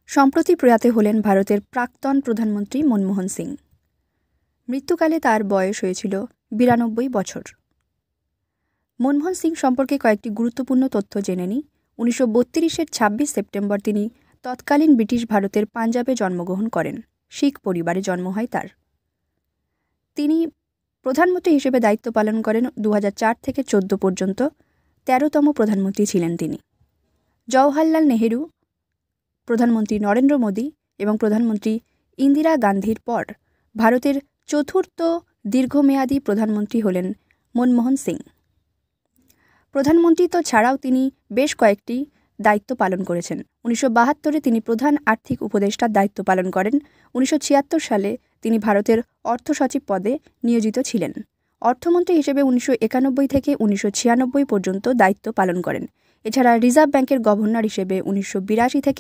সম্প্রতি প্রয়াত হলেন ভারতের প্রাক্তন প্রধানমন্ত্রী মনমোহন সিং। মৃত্যুকালে তার বয়স হয়েছিল ৯২ বছর। মনমোহন সিং সম্পর্কে কয়েকটি গুরুত্বপূর্ণ তথ্য জেনে নিই। 1932-এর 26 সেপ্টেম্বর তিনি তৎকালীন ব্রিটিশ ভারতের পাঞ্জাবে জন্মগ্রহণ করেন। শিখ পরিবারে জন্ম হয় তার। তিনি প্রধানমন্ত্রী হিসেবে দায়িত্ব পালন করেন 2004 থেকে 2014 পর্যন্ত। 13তম প্রধানমন্ত্রী ছিলেন তিনি। জওহরলাল নেহেরু, প্রধানমন্ত্রী নরেন্দ্র মোদী এবং প্রধানমন্ত্রী ইন্দিরা গান্ধীর পর ভারতের চতুর্থ দীর্ঘমেয়াদী প্রধানমন্ত্রী হলেন মনমোহন সিং। প্রধানমন্ত্রী ছাড়াও তিনি বেশ কয়েকটি দায়িত্ব পালন করেছেন। 1972-এ তিনি প্রধান আর্থিক উপদেষ্টার দায়িত্ব পালন করেন। 1976 সালে তিনি ভারতের অর্থ সচিব পদে নিয়োজিত ছিলেন। অর্থমন্ত্রী হিসেবে 1991 থেকে 1996 পর্যন্ত দায়িত্ব পালন করেন। এছাড়া রিজার্ভ ব্যাংকের গভর্নর হিসেবে 1982 থেকে